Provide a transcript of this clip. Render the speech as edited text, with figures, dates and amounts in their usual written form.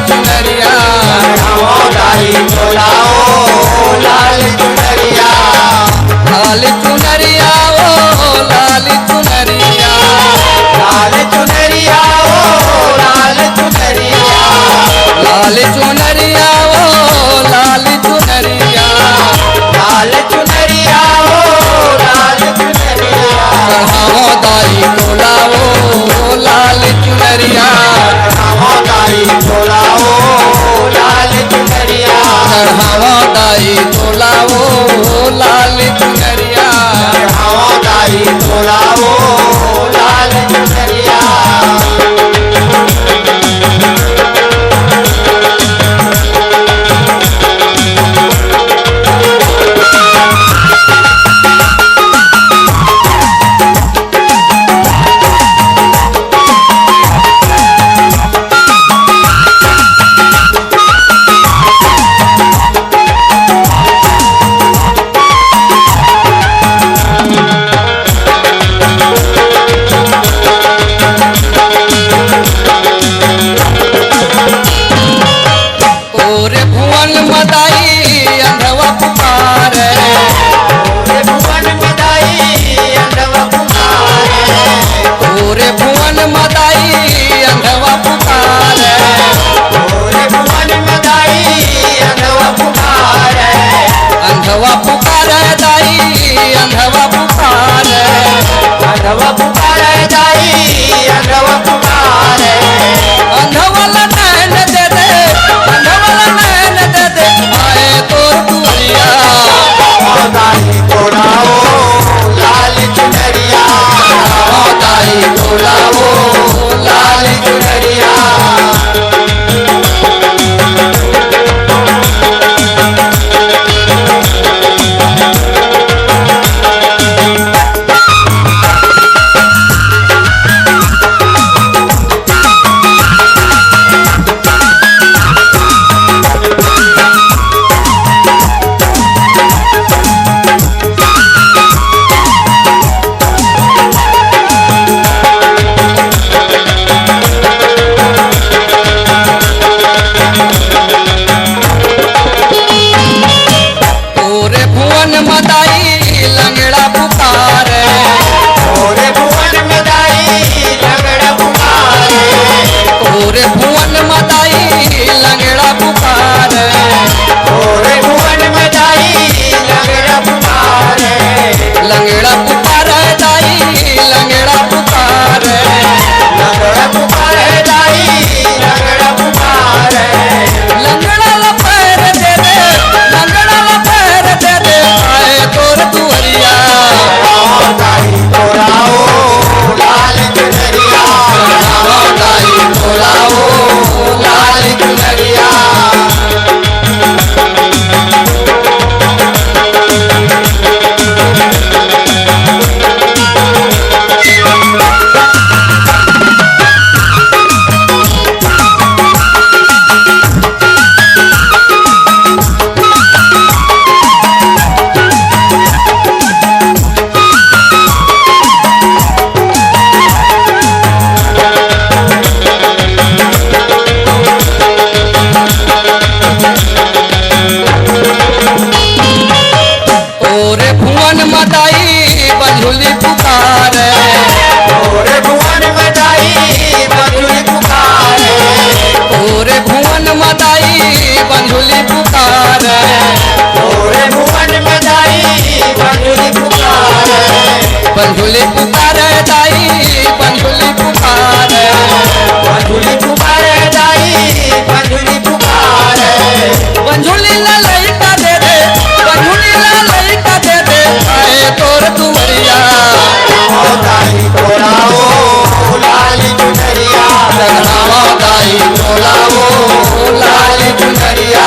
चुनरिया दाई तोलाओ लाल चुनरिया लाल चुनरिया ओ लाल चुनरिया लाल चुनरिया ओ लाल चुनरिया लाल चुनरिया ओ लाल चुनरिया लाल चुनरिया ओ लाल चुनरिया चढ़ाओ दाई तोलाओ लाल चुनरिया दाई तोलाओ लाल चुनरिया चढ़ाओ दाई तोलाओ लाल चुनरिया दाई तोलाओ लाल चुनरिया ओरे भुवन मदाई अंधवा पुकार भुवन मदाई अंधवा पुकार ओरे भुवन मदाई अंधवा पुकार भुवन मदाई अंधवा पुकार अंधवा पुकार दाई अंधवा पुकार अंधवा पुकार दाई अंधवा पुकार अंधवाला नैन दे दे अंधवाला नैन दे दे आए तोर दुआरिया दाई तोलाओ लाल चुनरिया दाई तोलाओ लाल चुनरिया ओरे भुवन मदाई लंगड़ा पुकार ओरे भुवन मदाई लगड़ पुकार ओरे भुवन मदाई लंगड़ा पुकार ओरे भुवन मदाई लगड़ पुकार लंगड़ा पुकार दाई लंगड़ा पुकार लगड़ पुकार दाई लगड़ पुकार लंगड़ा लपैर दे दे लंगड़ा लपैर दे दे आए तोर दुआरिया दाई तोलाओ लाल चुनरिया दाई तोलाओ लाल चुनरिया ओरे भुवन मदाई बंझुली पुकार ओरे भुवन मदाई बंधुल पुकार ओरे भुवन मदाई बंझुली पुकार ओरे भुवन मदाई बंधुल पुकार बंझुली पुकार दाई बंझुली पुकार बंधुल पुकार दाई बंधुल पुकार बंझुली ला लइका दे दे बंझुली ला लइका दे दे आए तोर दुआरिया दाई तोलाओ लाल चुनरिया चढ़ावा दाई तोलाओ लाल चुनरिया